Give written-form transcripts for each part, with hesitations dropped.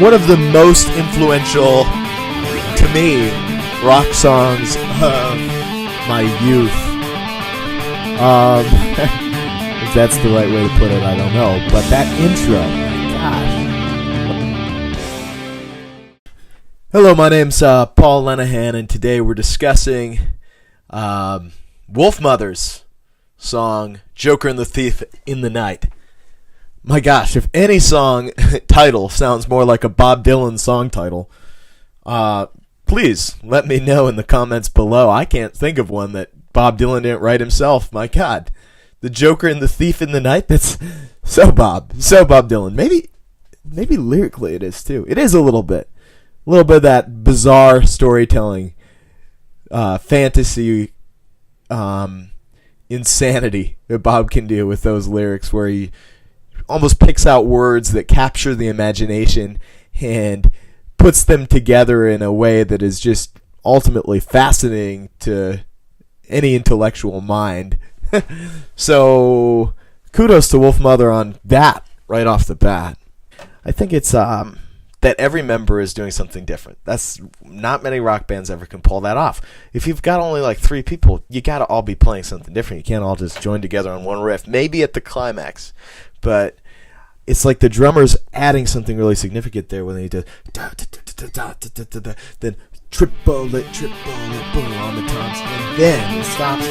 one of the most influential, to me, rock songs of my youth. If that's the right way to put it, I don't know. But that intro, my gosh. Hello, my name's Paul Lenihan, and today we're discussing Wolfmother's song, Joker and the Thief in the Night. My gosh, if any song title sounds more like a Bob Dylan song title, please let me know in the comments below. I can't think of one that Bob Dylan didn't write himself. My God. The Joker and the Thief in the Night? That's so Bob Dylan. Maybe lyrically it is too. It is a little bit. A little bit of that bizarre storytelling, fantasy, insanity that Bob can do with those lyrics, where he almost picks out words that capture the imagination and puts them together in a way that is just ultimately fascinating to any intellectual mind. So kudos to Wolfmother on that right off the bat. I think it's that every member is doing something different. That's not many rock bands ever can pull that off. If you've got only like 3 people, you got to all be playing something different. You can't all just join together on one riff, maybe at the climax. But it's like the drummer's adding something really significant there when he does then triple it, boom on the toms, and then it stops.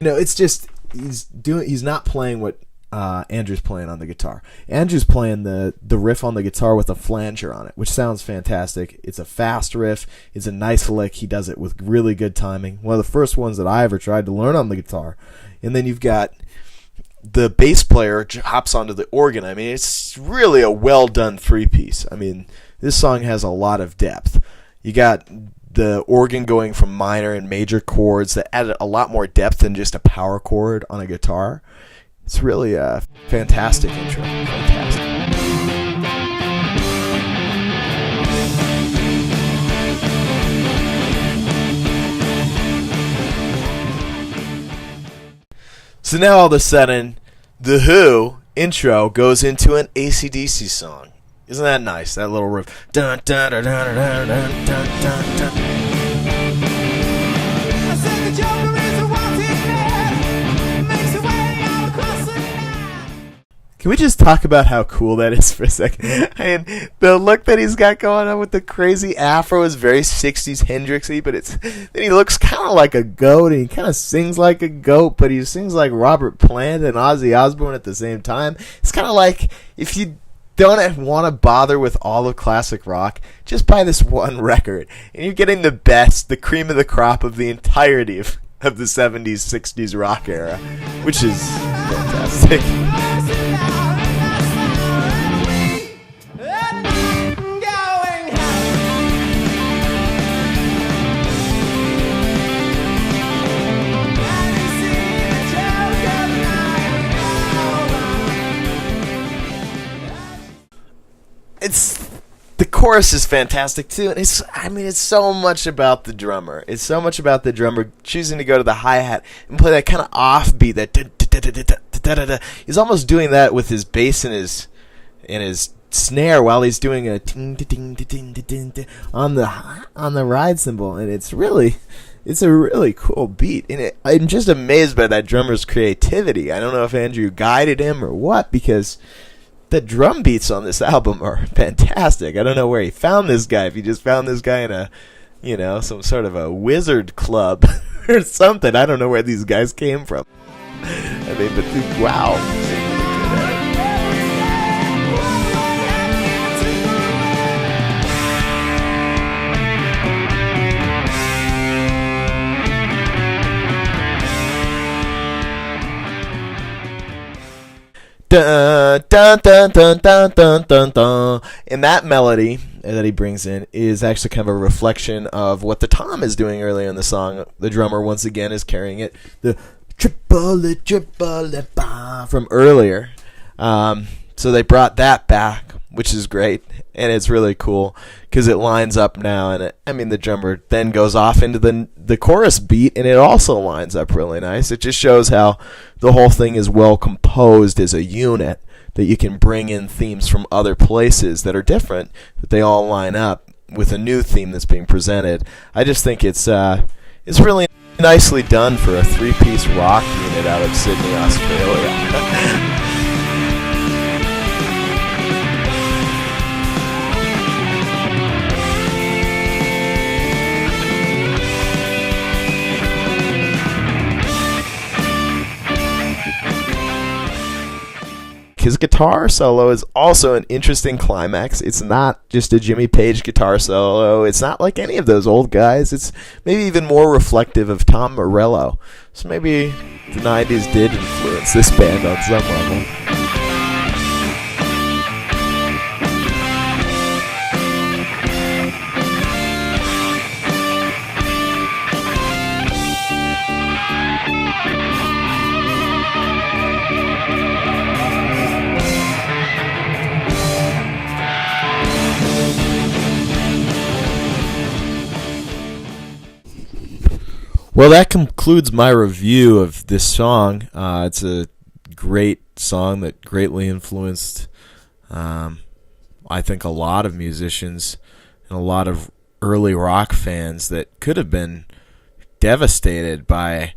No, it's just he's not playing what Andrew's playing on the guitar. Andrew's playing the riff on the guitar with a flanger on it, which sounds fantastic. It's a fast riff. It's a nice lick. He does it with really good timing. One of the first ones that I ever tried to learn on the guitar. And then you've got the bass player hops onto the organ. I mean, it's really a well done 3-piece. I mean, this song has a lot of depth. You got the organ going from minor and major chords that add a lot more depth than just a power chord on a guitar. It's really a fantastic intro. Fantastic. So now all of a sudden, the Who intro goes into an AC/DC song. Isn't that nice? That little riff. Dun, dun, dun, dun, dun, dun, dun, dun, dun. I said the Joker is a wanted man, makes his way all across the night. Can we just talk about how cool that is for a second? I mean, the look that he's got going on with the crazy afro is very 60s Hendrixy, but then he looks kind of like a goat, and he kind of sings like a goat, but he sings like Robert Plant and Ozzy Osbourne at the same time. It's kind of like if you don't want to bother with all of classic rock, just buy this one record, and you're getting the best, the cream of the crop of the entirety of the 70s, 60s rock era, which is fantastic. The chorus is fantastic too, and it's so much about the drummer. It's so much about the drummer choosing to go to the hi-hat and play that kind of offbeat, that he's almost doing that with his bass and his snare while he's doing a on the ride cymbal, and it's a really cool beat. And I'm just amazed by that drummer's creativity. I don't know if Andrew guided him or what, because the drum beats on this album are fantastic. I don't know where he found this guy. If he just found this guy in some sort of a wizard club or something. I don't know where these guys came from. I mean, but wow. Dun, dun, dun, dun, dun, dun, dun, dun. And that melody that he brings in is actually kind of a reflection of what the tom is doing earlier in the song. The drummer, once again, is carrying it. The triple ba from earlier. So they brought that back, which is great, and it's really cool because it lines up now. And the drummer then goes off into the chorus beat, and it also lines up really nice. It just shows how the whole thing is well composed as a unit, that you can bring in themes from other places that are different, but they all line up with a new theme that's being presented. I just think it's really nicely done for a three-piece rock unit out of Sydney, Australia. His guitar solo is also an interesting climax. It's not just a Jimmy Page guitar solo. It's not like any of those old guys. It's maybe even more reflective of Tom Morello. So maybe the 90s did influence this band on some level. Well, that concludes my review of this song. It's a great song that greatly influenced, I think, a lot of musicians and a lot of early rock fans that could have been devastated by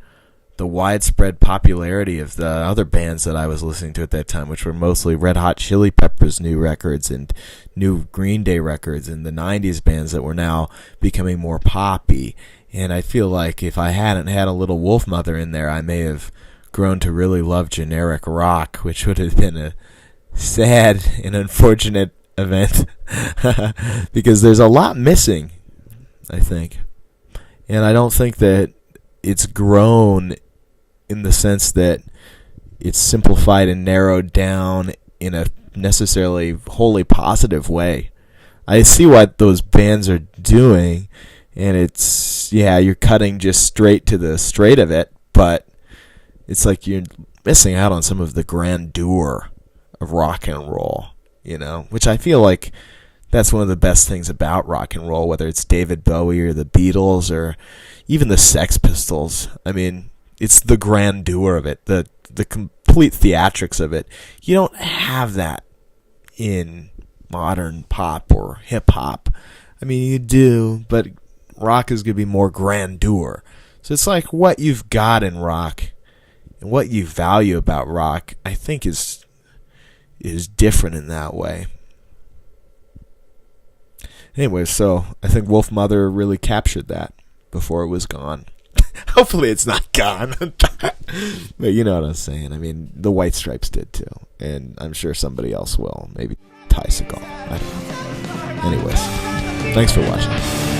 the widespread popularity of the other bands that I was listening to at that time, which were mostly Red Hot Chili Peppers' new records and new Green Day records, and the 90s bands that were now becoming more poppy. And I feel like if I hadn't had a little Wolfmother in there, I may have grown to really love generic rock, which would have been a sad and unfortunate event because there's a lot missing, I think. And I don't think that it's grown in the sense that it's simplified and narrowed down in a necessarily wholly positive way. I see what those bands are doing, and it's, yeah, you're cutting just straight to the straight of it, but it's like you're missing out on some of the grandeur of rock and roll, which I feel like that's one of the best things about rock and roll, whether it's David Bowie or the Beatles or even the Sex Pistols. I mean, it's the grandeur of it, the complete theatrics of it. You don't have that in modern pop or hip-hop. I mean, you do, but rock is going to be more grandeur. So it's like what you've got in rock and what you value about rock, I think is different in that way. Anyway, so I think Wolfmother really captured that before it was gone. Hopefully it's not gone. But you know what I'm saying. I mean, the White Stripes did too. And I'm sure somebody else will. Maybe Ty Segall. I don't know. Anyways, thanks for watching.